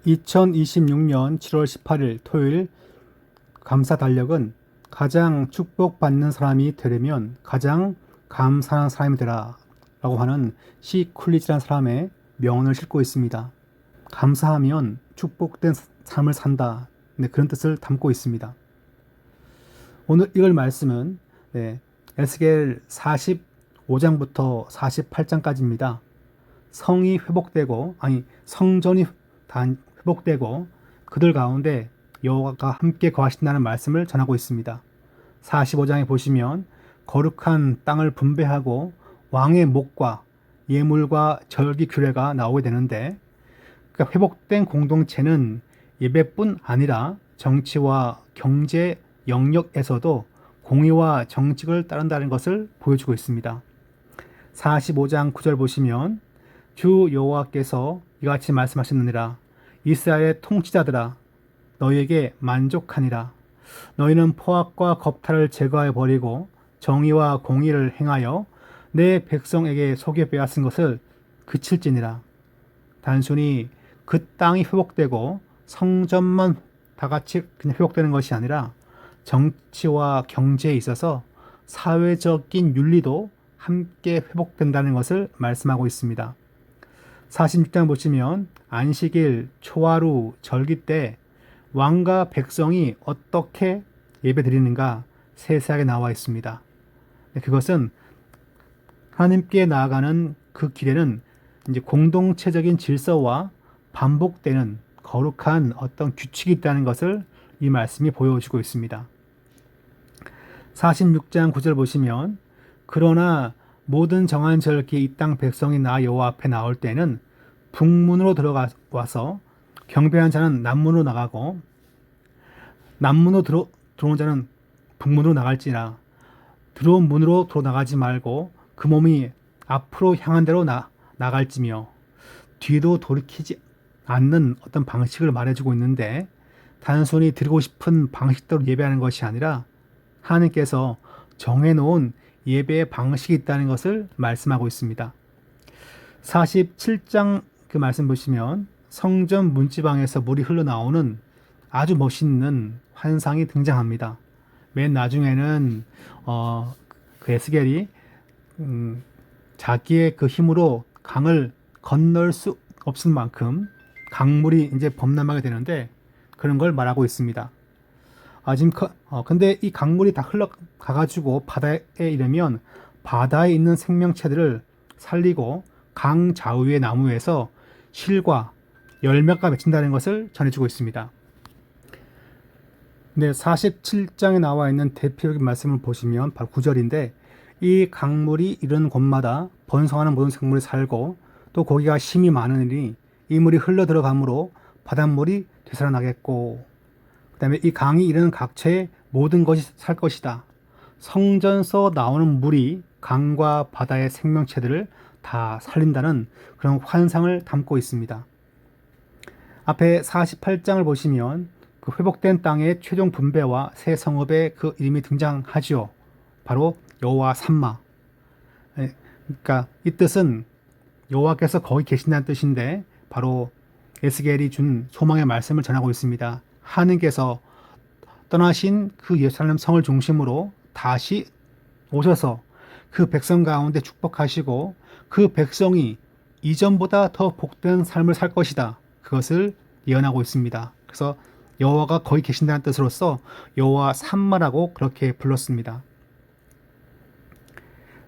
2026년 7월 18일 토요일 감사 달력은 가장 축복받는 사람이 되려면 가장 감사한 사람이 되라 라고 하는 시 쿨리지라는 사람의 명언을 싣고 있습니다. 감사하면 축복된 삶을 산다. 네, 그런 뜻을 담고 있습니다. 오늘 읽을 말씀은 에스겔 45장부터 48장까지입니다. 성전이 회복되고 그들 가운데 여호와가 함께 거하신다는 말씀을 전하고 있습니다. 45장에 보시면 거룩한 땅을 분배하고 왕의 목과 예물과 절기 규례가 나오게 되는데, 그러니까 회복된 공동체는 예배뿐 아니라 정치와 경제 영역에서도 공의와 정직을 따른다는 것을 보여주고 있습니다. 45장 9절 보시면 주 여호와께서 이같이 말씀하셨느니라. 이스라엘의 통치자들아, 너희에게 만족하니라. 너희는 포악과 겁탈을 제거하여 버리고 정의와 공의를 행하여 내 백성에게 속여 빼앗은 것을 그칠지니라. 단순히 그 땅이 회복되고 성전만 다 같이 그냥 회복되는 것이 아니라 정치와 경제에 있어서 사회적인 윤리도 함께 회복된다는 것을 말씀하고 있습니다. 46장 보시면 안식일, 초하루, 절기 때 왕과 백성이 어떻게 예배드리는가 세세하게 나와 있습니다. 그것은 하나님께 나아가는 그 길에는 이제 공동체적인 질서와 반복되는 거룩한 어떤 규칙이 있다는 것을 이 말씀이 보여주고 있습니다. 46장 9절 보시면 그러나 모든 정한 절기에 이 땅 백성이 나 여호와 앞에 나올 때는 북문으로 들어와서 경배한 자는 남문으로 나가고 남문으로 들어온 자는 북문으로 나갈지라. 들어온 문으로 나가지 말고 그 몸이 앞으로 향한 대로 나갈지며, 뒤도 돌이키지 않는 어떤 방식을 말해주고 있는데, 단순히 드리고 싶은 방식대로 예배하는 것이 아니라 하나님께서 정해놓은 예배의 방식이 있다는 것을 말씀하고 있습니다. 47장 그 말씀 보시면 성전 문지방에서 물이 흘러나오는 아주 멋있는 환상이 등장합니다. 맨 나중에는 그 에스겔이 자기의 그 힘으로 강을 건널 수 없을 만큼 강물이 이제 범람하게 되는데, 그런 걸 말하고 있습니다. 근데 이 강물이 다 흘러가가지고 바다에 이르면 바다에 있는 생명체들을 살리고 강 좌우의 나무에서 실과 열매가 맺힌다는 것을 전해주고 있습니다. 네, 47장에 나와 있는 대표적인 말씀을 보시면 바로 9절인데, 이 강물이 이른 곳마다 번성하는 모든 생물이 살고 또 거기가 힘이 많으니 이 물이 흘러 들어가므로 바닷물이 되살아나겠고, 그 다음에 이 강이 이르는 각처에 모든 것이 살 것이다. 성전서 나오는 물이 강과 바다의 생명체들을 다 살린다는 그런 환상을 담고 있습니다. 앞에 48장을 보시면 그 회복된 땅의 최종 분배와 새 성읍의 그 이름이 등장하죠. 바로 여호와 삼마. 그러니까 이 뜻은 여호와께서 거기 계신다는 뜻인데, 바로 에스겔이 준 소망의 말씀을 전하고 있습니다. 하느님께서 떠나신 그 예루살렘 성을 중심으로 다시 오셔서 그 백성 가운데 축복하시고 그 백성이 이전보다 더 복된 삶을 살 것이다. 그것을 예언하고 있습니다. 그래서 여호와가 거기 계신다는 뜻으로서 여호와 삼마라고 그렇게 불렀습니다.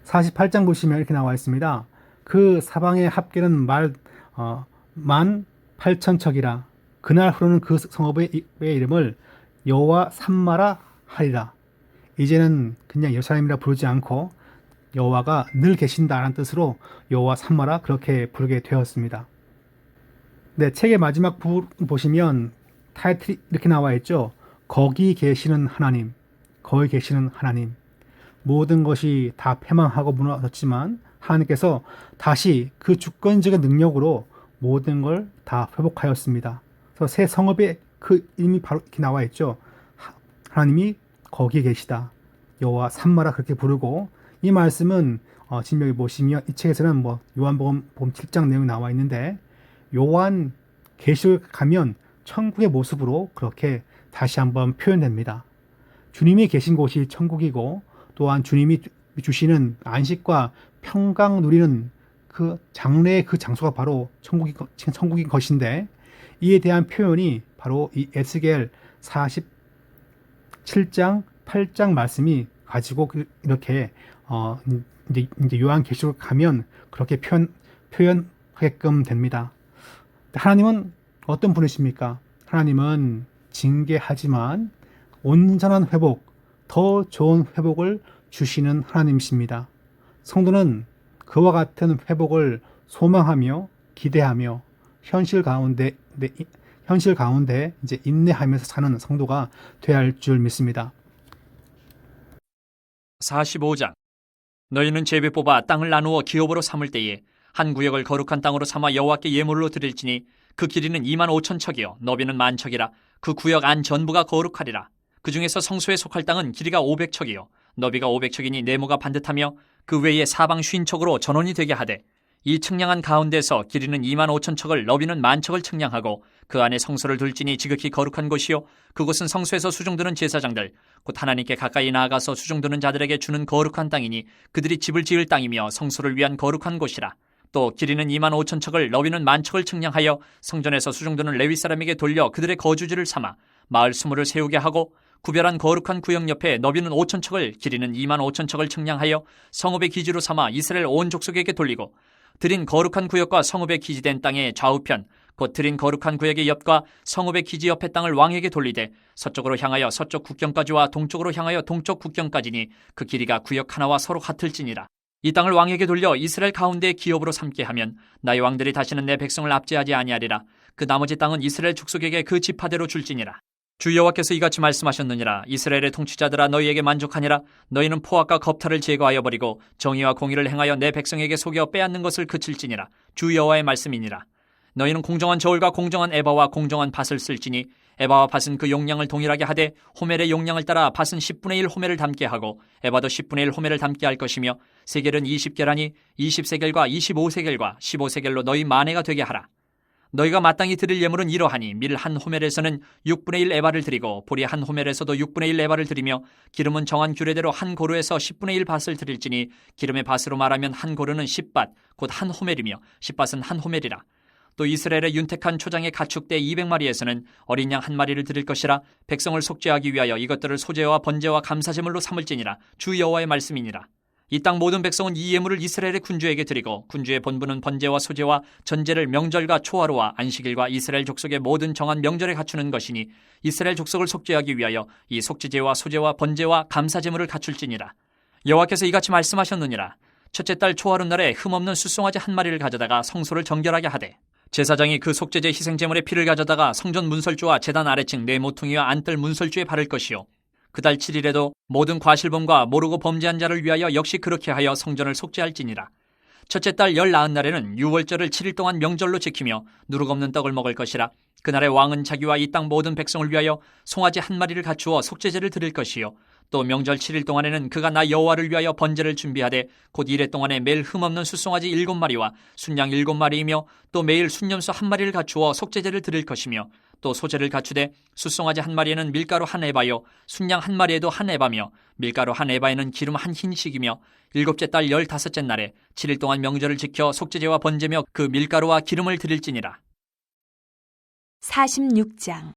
48장 보시면 이렇게 나와 있습니다. 그 사방의 합계는 18,000척이라. 그날 흐르는 그 성읍의 이름을 여호와 삼마라 하리라. 이제는 그냥 예루살렘이라 부르지 않고 여호와가 늘 계신다라는 뜻으로 여호와 삼마라 그렇게 부르게 되었습니다. 네, 책의 마지막 부분 보시면 타이틀이 이렇게 나와 있죠. 거기 계시는 하나님, 거기 계시는 하나님. 모든 것이 다 패망하고 무너졌지만 하나님께서 다시 그 주권적인 능력으로 모든 걸 다 회복하였습니다. 그래서 새 성읍에 그 이름이 바로 이렇게 나와 있죠. 하나님이 거기에 계시다. 여호와 삼마라 그렇게 부르고, 이 말씀은 지금 여기 보시면 이 책에서는 요한복음 7장 내용이 나와 있는데, 요한 계시록에 가면 천국의 모습으로 그렇게 다시 한번 표현됩니다. 주님이 계신 곳이 천국이고 또한 주님이 주시는 안식과 평강 누리는 그 장래의 그 장소가 바로 천국인 것인데, 이에 대한 표현이 바로 이 에스겔 47장 8장 말씀이 가지고 이렇게 이제 요한계시록 가면 그렇게 표현하게끔 됩니다. 하나님은 어떤 분이십니까? 하나님은 징계하지만 온전한 회복, 더 좋은 회복을 주시는 하나님이십니다. 성도는 그와 같은 회복을 소망하며 기대하며 현실 가운데 이제 인내하면서 사는 성도가 되어야 할 줄 믿습니다. 45장. 너희는 제비 뽑아 땅을 나누어 기업으로 삼을 때에 한 구역을 거룩한 땅으로 삼아 여호와께 예물로 드릴지니 그 길이는 25,000척이요 너비는 10,000척이라. 그 구역 안 전부가 거룩하리라. 그 중에서 성소에 속할 땅은 길이가 500척이요 너비가 500척이니 네모가 반듯하며 그 외에 사방 50척으로 전원이 되게 하되, 이 측량한 가운데서 길이는 25,000척을 너비는 10,000척을 측량하고 그 안에 성소를 둘지니 지극히 거룩한 곳이요 그곳은 성소에서 수종드는 제사장들 곧 하나님께 가까이 나아가서 수종드는 자들에게 주는 거룩한 땅이니 그들이 집을 지을 땅이며 성소를 위한 거룩한 곳이라. 또 길이는 25,000척을 너비는 10,000척을 측량하여 성전에서 수종드는 레위 사람에게 돌려 그들의 거주지를 삼아 마을 수무를 세우게 하고, 구별한 거룩한 구역 옆에 너비는 5,000척을 길이는 25,000척을 측량하여 성읍의 기지로 삼아 이스라엘 온 족속에게 돌리고, 드린 거룩한 구역과 성읍의 기지된 땅의 좌우편 곧 드린 거룩한 구역의 옆과 성읍의 기지 옆의 땅을 왕에게 돌리되 서쪽으로 향하여 서쪽 국경까지와 동쪽으로 향하여 동쪽 국경까지니 그 길이가 구역 하나와 서로 같을지니라. 이 땅을 왕에게 돌려 이스라엘 가운데의 기업으로 삼게 하면 나의 왕들이 다시는 내 백성을 압제하지 아니하리라. 그 나머지 땅은 이스라엘 족속에게 그 지파대로 줄지니라. 주 여호와께서 이같이 말씀하셨느니라. 이스라엘의 통치자들아 너희에게 만족하니라. 너희는 포악과 겁탈을 제거하여 버리고 정의와 공의를 행하여 내 백성에게 속여 빼앗는 것을 그칠지니라. 주 여호와의 말씀이니라. 너희는 공정한 저울과 공정한 에바와 공정한 밭을 쓸지니 에바와 밭은 그 용량을 동일하게 하되 호멜의 용량을 따라 밭은 10분의 1 호멜을 담게 하고 에바도 10분의 1 호멜을 담게 할 것이며 세겔은 20계라니 20세겔과 25세겔과 15세겔로 너희 만회가 되게 하라. 너희가 마땅히 드릴 예물은 이러하니 밀 한 호멜에서는 6분의 1 에바를 드리고 보리 한 호멜에서도 6분의 1 에바를 드리며 기름은 정한 규례대로 한 고루에서 10분의 1 밭을 드릴지니 기름의 밭으로 말하면 한 고루는 10밭 곧 한 호멜이며 10밭은 한 호멜이라. 또 이스라엘의 윤택한 초장의 가축대 200마리에서는 어린 양 한 마리를 드릴 것이라. 백성을 속죄하기 위하여 이것들을 소제와 번제와 감사제물로 삼을지니라. 주 여호와의 말씀이니라. 이 땅 모든 백성은 이 예물을 이스라엘의 군주에게 드리고 군주의 본분은 번제와 소제와 전제를 명절과 초하루와 안식일과 이스라엘 족속의 모든 정한 명절에 갖추는 것이니 이스라엘 족속을 속죄하기 위하여 이 속죄제와 소제와 번제와 감사제물을 갖출지니라. 여호와께서 이같이 말씀하셨느니라. 첫째 달 초하루 날에 흠없는 숫송아지 한 마리를 가져다가 성소를 정결하게 하되, 제사장이 그 속죄제 희생제물의 피를 가져다가 성전 문설주와 제단 아래층 네 모퉁이와 안뜰 문설주에 바를 것이요 그 달 7일에도 모든 과실범과 모르고 범죄한 자를 위하여 역시 그렇게 하여 성전을 속죄할지니라. 첫째 달 19날에는 유월절을 7일 동안 명절로 지키며 누룩 없는 떡을 먹을 것이라. 그날에 왕은 자기와 이 땅 모든 백성을 위하여 송아지 한 마리를 갖추어 속죄제를 드릴 것이요 또 명절 7일 동안에는 그가 나 여호와를 위하여 번제를 준비하되 곧 이래 동안에 매일 흠없는 숫송아지 7마리와 순양 7마리이며 또 매일 순염소 한 마리를 갖추어 속죄제를 드릴 것이며 또 소제를 갖추되 숫송아지 한 마리에는 밀가루 한 에바요 순양 한 마리에도 한 에바며 밀가루 한 에바에는 기름 한 흰씩이며 일곱째 달 15째 날에 7일 동안 명절을 지켜 속죄제와 번제며 그 밀가루와 기름을 드릴지니라. 46장.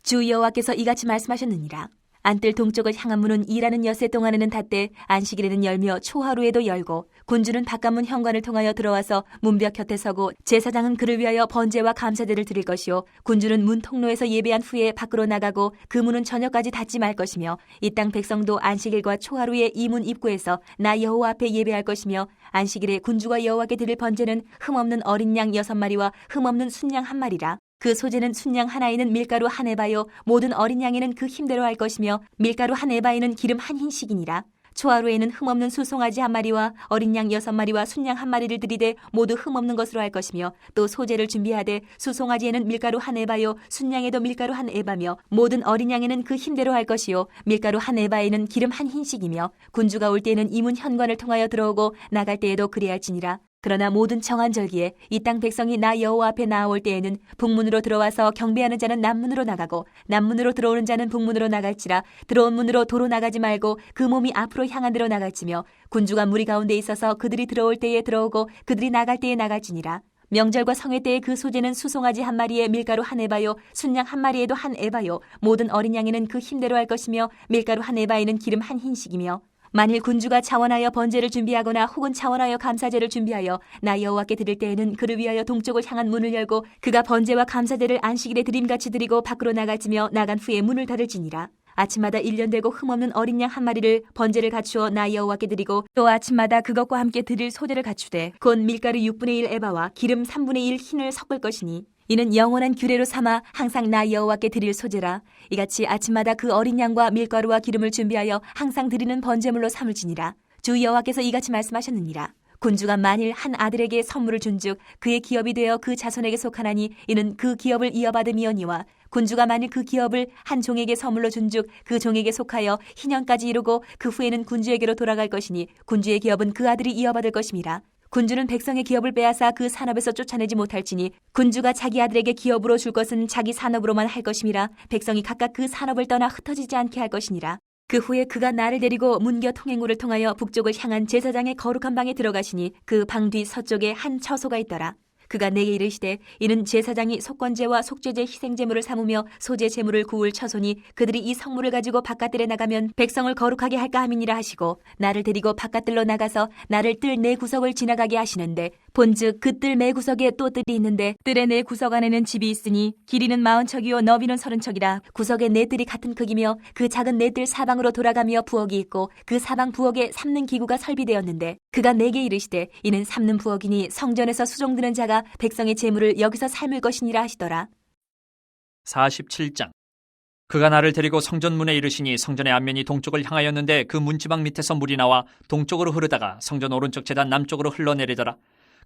주 여호와께서 이같이 말씀하셨느니라. 안뜰 동쪽을 향한 문은 일하는 엿새 동안에는 닫되 안식일에는 열며 초하루에도 열고 군주는 바깥문 현관을 통하여 들어와서 문벽 곁에 서고 제사장은 그를 위하여 번제와 감사제를 드릴 것이요 군주는 문 통로에서 예배한 후에 밖으로 나가고 그 문은 저녁까지 닫지 말 것이며 이 땅 백성도 안식일과 초하루에 이 문 입구에서 나 여호와 앞에 예배할 것이며 안식일에 군주가 여호와께 드릴 번제는 흠없는 어린 양 6마리와 흠없는 순양 한 마리라. 그 소제는 순양 하나에는 밀가루 한 에바요 모든 어린 양에는 그 힘대로 할 것이며 밀가루 한 에바에는 기름 한 흰씩이니라. 초하루에는 흠없는 수송아지 한 마리와 어린 양 6마리와 순양 한 마리를 드리되 모두 흠없는 것으로 할 것이며 또 소제를 준비하되 수송아지에는 밀가루 한 에바요 순양에도 밀가루 한 에바며 모든 어린 양에는 그 힘대로 할 것이요 밀가루 한 에바에는 기름 한 흰씩이며 군주가 올 때에는 이 문 현관을 통하여 들어오고 나갈 때에도 그래야 할지니라. 그러나 모든 정한절기에 이 땅 백성이 나 여호와 앞에 나아올 때에는 북문으로 들어와서 경배하는 자는 남문으로 나가고 남문으로 들어오는 자는 북문으로 나갈지라. 들어온 문으로 도로 나가지 말고 그 몸이 앞으로 향한 대로 나갈지며 군주가 무리 가운데 있어서 그들이 들어올 때에 들어오고 그들이 나갈 때에 나갈지니라. 명절과 성회 때에 그 소재는 수송아지 한 마리에 밀가루 한 에바요, 순양 한 마리에도 한 에바요, 모든 어린 양에는 그 힘대로 할 것이며 밀가루 한 에바에는 기름 한 흰씩이며. 만일 군주가 차원하여 번제를 준비하거나 혹은 차원하여 감사제를 준비하여 나 여호와께 드릴 때에는 그를 위하여 동쪽을 향한 문을 열고 그가 번제와 감사제를 안식일에 드림같이 드리고 밖으로 나갈지며 나간 후에 문을 닫을지니라. 아침마다 1년 되고 흠없는 어린 양 한 마리를 번제를 갖추어 나 여호와께 드리고 또 아침마다 그것과 함께 드릴 소제를 갖추되 곧 밀가루 6분의 1 에바와 기름 3분의 1 흰을 섞을 것이니 이는 영원한 규례로 삼아 항상 나 여호와께 드릴 소제라. 이같이 아침마다 그 어린 양과 밀가루와 기름을 준비하여 항상 드리는 번제물로 삼을지니라. 주 여호와께서 이같이 말씀하셨느니라. 군주가 만일 한 아들에게 선물을 준즉 그의 기업이 되어 그 자손에게 속하나니 이는 그 기업을 이어받음이오니와 군주가 만일 그 기업을 한 종에게 선물로 준즉 그 종에게 속하여 희년까지 이루고 그 후에는 군주에게로 돌아갈 것이니 군주의 기업은 그 아들이 이어받을 것임이라. 군주는 백성의 기업을 빼앗아 그 산업에서 쫓아내지 못할지니 군주가 자기 아들에게 기업으로 줄 것은 자기 산업으로만 할 것임이라. 백성이 각각 그 산업을 떠나 흩어지지 않게 할 것이니라. 그 후에 그가 나를 데리고 문겨 통행로를 통하여 북쪽을 향한 제사장의 거룩한 방에 들어가시니 그 방 뒤 서쪽에 한 처소가 있더라. 그가 내게 이르시되 이는 제사장이 속건제와 속죄제 희생제물을 삼으며 소제 제물을 구울 처소니 그들이 이 성물을 가지고 바깥들에 나가면 백성을 거룩하게 할까 함이니라 하시고 나를 데리고 바깥들로 나가서 나를 뜰 네 구석을 지나가게 하시는데 본즉 그 뜰 네 구석에 또 뜰이 있는데 뜰의 네 구석 안에는 집이 있으니 길이는 40척이요 너비는 30척이라. 구석의 네 뜰이 같은 크기며 그 작은 네 뜰 사방으로 돌아가며 부엌이 있고 그 사방 부엌에 삶는 기구가 설비되었는데 그가 내게 이르시되 이는 삶는 부엌이니 성전에서 수종드는 자가 백성의 재물을 여기서 삶을 것이니라 하시더라. 47장. 그가 나를 데리고 성전문에 이르시니 성전의 앞면이 동쪽을 향하였는데 그 문지방 밑에서 물이 나와 동쪽으로 흐르다가 성전 오른쪽 제단 남쪽으로 흘러내리더라.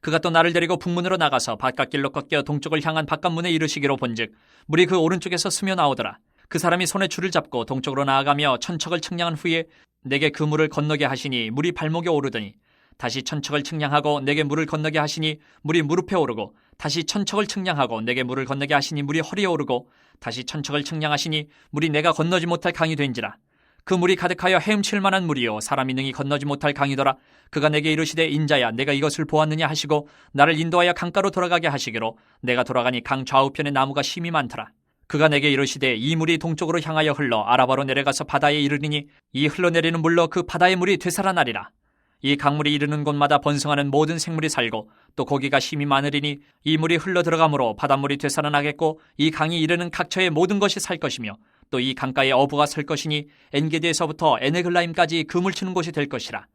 그가 또 나를 데리고 북문으로 나가서 바깥길로 꺾여 동쪽을 향한 바깥문에 이르시기로 본즉 물이 그 오른쪽에서 스며 나오더라. 그 사람이 손에 줄을 잡고 동쪽으로 나아가며 천척을 측량한 후에 내게 그 물을 건너게 하시니 물이 발목에 오르더니 다시 천척을 측량하고 내게 물을 건너게 하시니 물이 무릎에 오르고 다시 천척을 측량하고 내게 물을 건너게 하시니 물이 허리에 오르고 다시 천척을 측량하시니 물이 내가 건너지 못할 강이 된지라. 그 물이 가득하여 헤엄칠 만한 물이요 사람이 능히 건너지 못할 강이더라. 그가 내게 이르시되 인자야 내가 이것을 보았느냐 하시고 나를 인도하여 강가로 돌아가게 하시기로 내가 돌아가니 강 좌우편에 나무가 심이 많더라. 그가 내게 이르시되 이 물이 동쪽으로 향하여 흘러 아라바로 내려가서 바다에 이르리니 이 흘러내리는 물로 그 바다의 물이 되살아나리라. 이 강물이 이르는 곳마다 번성하는 모든 생물이 살고 또 고기가 심이 많으리니 이 물이 흘러 들어가므로 바닷물이 되살아나겠고 이 강이 이르는 각처의 모든 것이 살 것이며 또 이 강가에 어부가 설 것이니 엔게디에서부터 에네글라임까지 그물 치는 곳이 될 것이라.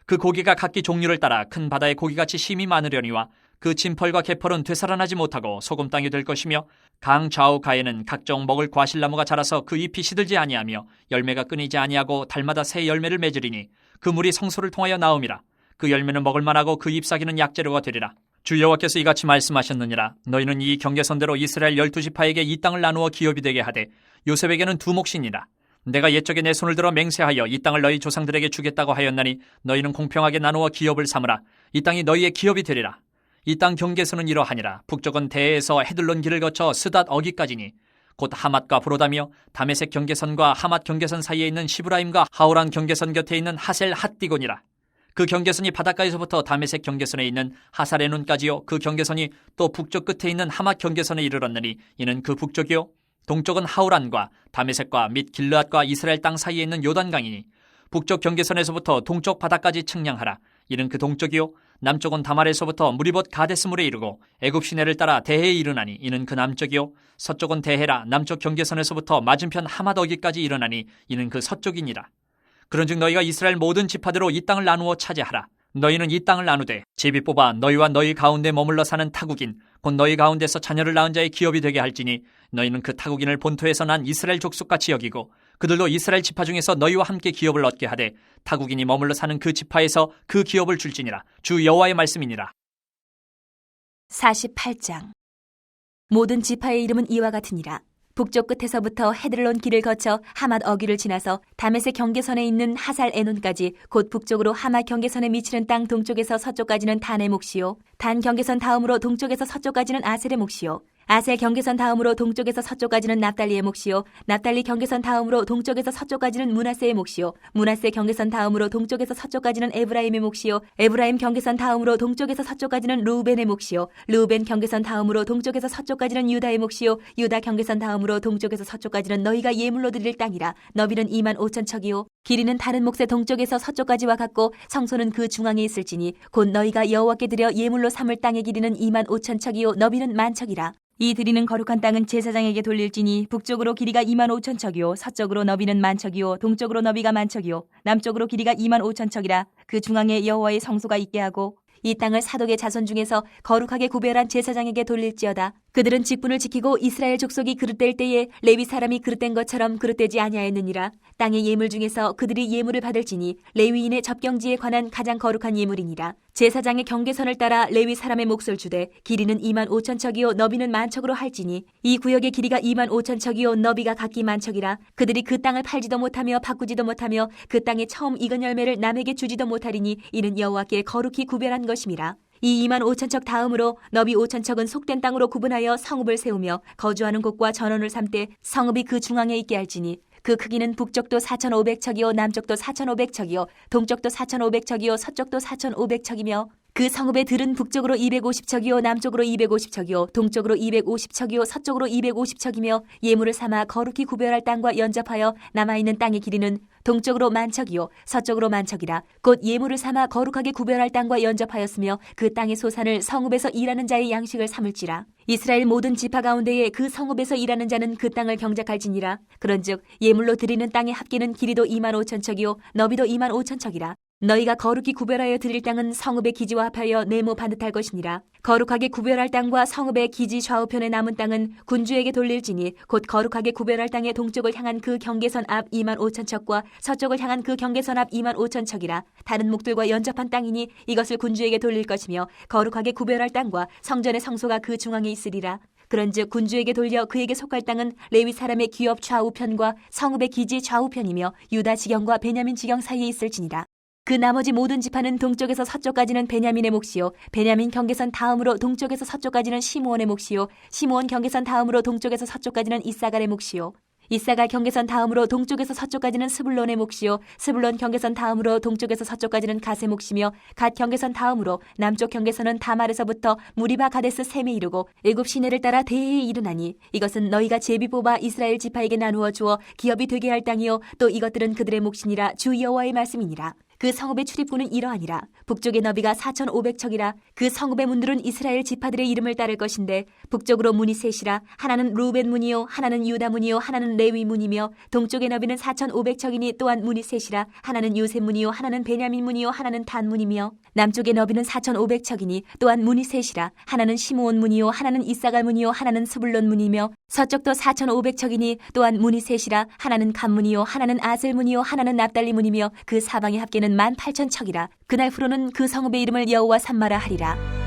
그 고기가 각기 종류를 따라 큰 바다의 고기같이 심이 많으려니와 그 진펄과 개펄은 되살아나지 못하고 소금 땅이 될 것이며 강 좌우 가에는 각종 먹을 과실나무가 자라서 그 잎이 시들지 아니하며 열매가 끊이지 아니하고 달마다 새 열매를 맺으리니 그 물이 성소를 통하여 나음이라. 그 열매는 먹을 만하고 그 잎사귀는 약재료가 되리라. 주 여호와께서 이같이 말씀하셨느니라. 너희는 이 경계선대로 이스라엘 12지파에게 이 땅을 나누어 기업이 되게 하되 요셉에게는 두 몫이니라. 내가 옛적에 내 손을 들어 맹세하여 이 땅을 너희 조상들에게 주겠다고 하였나니 너희는 공평하게 나누어 기업을 삼으라. 이 땅이 너희의 기업이 되리라. 이 땅 경계선은 이러하니라. 북쪽은 대에서 헤들론 길을 거쳐 스닷 어기까지니 곧 하맛과 브로다며 다메섹 경계선과 하맛 경계선 사이에 있는 시브라임과 하오란 경계선 곁에 있는 하셀 핫디곤이라. 그 경계선이 바닷가에서부터 다메섹 경계선에 있는 하사레눈까지요. 그 경계선이 또 북쪽 끝에 있는 하맛 경계선에 이르렀느니 이는 그 북쪽이요. 동쪽은 하오란과 다메섹과 및 길르앗과 이스라엘 땅 사이에 있는 요단강이니 북쪽 경계선에서부터 동쪽 바다까지 측량하라. 이는 그 동쪽이요. 남쪽은 다말에서부터 무리봇 가데스물에 이르고 애굽 시내를 따라 대해에 이르나니 이는 그 남쪽이요. 서쪽은 대해라. 남쪽 경계선에서부터 맞은편 하맛 어기까지 이르나니 이는 그 서쪽이니라. 그런즉 너희가 이스라엘 모든 지파대로 이 땅을 나누어 차지하라. 너희는 이 땅을 나누되 제비 뽑아 너희와 너희 가운데 머물러 사는 타국인 곧 너희 가운데서 자녀를 낳은 자의 기업이 되게 할지니 너희는 그 타국인을 본토에서 난 이스라엘 족속같이 여기고 그들도 이스라엘 지파 중에서 너희와 함께 기업을 얻게 하되 타국인이 머물러 사는 그 지파에서 그 기업을 줄지니라. 주 여호와의 말씀이니라. 48장. 모든 지파의 이름은 이와 같으니라. 북쪽 끝에서부터 헤들론 길을 거쳐 하맛 어귀를 지나서 다메섹 경계선에 있는 하살 에논까지 곧 북쪽으로 하맛 경계선에 미치는 땅 동쪽에서 서쪽까지는 단의 몫이요 단 경계선 다음으로 동쪽에서 서쪽까지는 아셀의 몫이요 아셀 경계선 다음으로 동쪽에서 서쪽까지는 납달리의 몫이요 납달리 경계선 다음으로 동쪽에서 서쪽까지는 므낫세의 몫이요 므낫세 경계선 다음으로 동쪽에서 서쪽까지는 에브라임의 몫이요 에브라임 경계선 다음으로 동쪽에서 서쪽까지는 르우벤의 몫이요 르우벤 경계선 다음으로 동쪽에서 서쪽까지는 유다의 몫이요 유다 경계선 다음으로 동쪽에서 서쪽까지는 너희가 예물로 드릴 땅이라 너비는 2만 5천 척이요 길이는 다른 몫의 동쪽에서 서쪽까지와 같고 성소는 그 중앙에 있을지니 곧 너희가 여호와께 드려 예물로 삼을 땅의 길이는 2만 5천 척이요 너비는 만 척이라 이 드리는 거룩한 땅은 제사장에게 돌릴지니 북쪽으로 길이가 2만 5천 척이요 서쪽으로 너비는 만 척이요 동쪽으로 너비가 만 척이요 남쪽으로 길이가 2만 5천 척이라 그 중앙에 여호와의 성소가 있게 하고 이 땅을 사독의 자손 중에서 거룩하게 구별한 제사장에게 돌릴지어다. 그들은 직분을 지키고 이스라엘 족속이 그릇될 때에 레위 사람이 그릇된 것처럼 그릇되지 아니하였느니라. 땅의 예물 중에서 그들이 예물을 받을지니 레위인의 접경지에 관한 가장 거룩한 예물이니라. 제사장의 경계선을 따라 레위 사람의 몫을 주되 길이는 2만 5천 척이요 너비는 만 척으로 할지니 이 구역의 길이가 2만 5천 척이요 너비가 각기 만 척이라. 그들이 그 땅을 팔지도 못하며 바꾸지도 못하며 그 땅에 처음 익은 열매를 남에게 주지도 못하리니 이는 여호와께 거룩히 구별한 것임이라. 이 2만 5천 척 다음으로 너비 5천 척은 속된 땅으로 구분하여 성읍을 세우며 거주하는 곳과 전원을 삼되 성읍이 그 중앙에 있게 할지니 그 크기는 북쪽도 4,500척이요 남쪽도 4,500척이요 동쪽도 4,500척이요 서쪽도 4,500척이며 그 성읍의 들은 북쪽으로 250척이요 남쪽으로 250척이요 동쪽으로 250척이요 서쪽으로 250척이며 예물을 삼아 거룩히 구별할 땅과 연접하여 남아있는 땅의 길이는 동쪽으로 만척이요 서쪽으로 만척이라. 곧 예물을 삼아 거룩하게 구별할 땅과 연접하였으며 그 땅의 소산을 성읍에서 일하는 자의 양식을 삼을지라. 이스라엘 모든 지파 가운데에 그 성읍에서 일하는 자는 그 땅을 경작할지니라. 그런즉 예물로 드리는 땅의 합계는 길이도 2만 5천 척이요 너비도 2만 5천 척이라. 너희가 거룩히 구별하여 드릴 땅은 성읍의 기지와 합하여 네모 반듯할 것이니라. 거룩하게 구별할 땅과 성읍의 기지 좌우편에 남은 땅은 군주에게 돌릴지니 곧 거룩하게 구별할 땅의 동쪽을 향한 그 경계선 앞 2만 5천 척과 서쪽을 향한 그 경계선 앞 2만 5천 척이라. 다른 목들과 연접한 땅이니 이것을 군주에게 돌릴 것이며 거룩하게 구별할 땅과 성전의 성소가 그 중앙에 있으리라. 그런즉 군주에게 돌려 그에게 속할 땅은 레위 사람의 기업 좌우편과 성읍의 기지 좌우편이며 유다 지경과 베냐민 지경 사이에 있을지니라. 그 나머지 모든 지파는 동쪽에서 서쪽까지는 베냐민의 몫이요 베냐민 경계선 다음으로 동쪽에서 서쪽까지는 시므온의 몫이요 시므온 경계선 다음으로 동쪽에서 서쪽까지는 이사갈의 몫이요 이사갈 경계선 다음으로 동쪽에서 서쪽까지는 스불론의 몫이요 스불론 경계선 다음으로 동쪽에서 서쪽까지는 갓의 몫이며 갓 경계선 다음으로 남쪽 경계선은 다말에서부터 무리바 가데스 셈에 이르고 일곱 시내를 따라 대해에 이르나니 이것은 너희가 제비 뽑아 이스라엘 지파에게 나누어 주어 기업이 되게 할 땅이요 또 이것들은 그들의 몫이니라. 주 여호와의 말씀이니라. 그 성읍의 출입구는 이러하니라. 북쪽의 너비가 4,500척이라. 그 성읍의 문들은 이스라엘 지파들의 이름을 따를 것인데 북쪽으로 문이 셋이라. 하나는 루벤 문이요 하나는 유다 문이요 하나는 레위 문이며 동쪽의 너비는 4,500척이니 또한 문이 셋이라. 하나는 요셉 문이요 하나는 베냐민 문이요 하나는 단 문이며 남쪽의 너비는 4,500척이니 또한 문이 셋이라. 하나는 시므온 문이요 하나는 이사갈 문이요 하나는 스불론 문이며 서쪽도 4,500척이니 또한 문이 셋이라. 하나는 간 문이요 하나는 아셀 문이요 하나는 납달리 문이며 그 사방의 합계는 18,000척이라. 그날 후로는 그 성읍의 이름을 여호와 삼마라 하리라.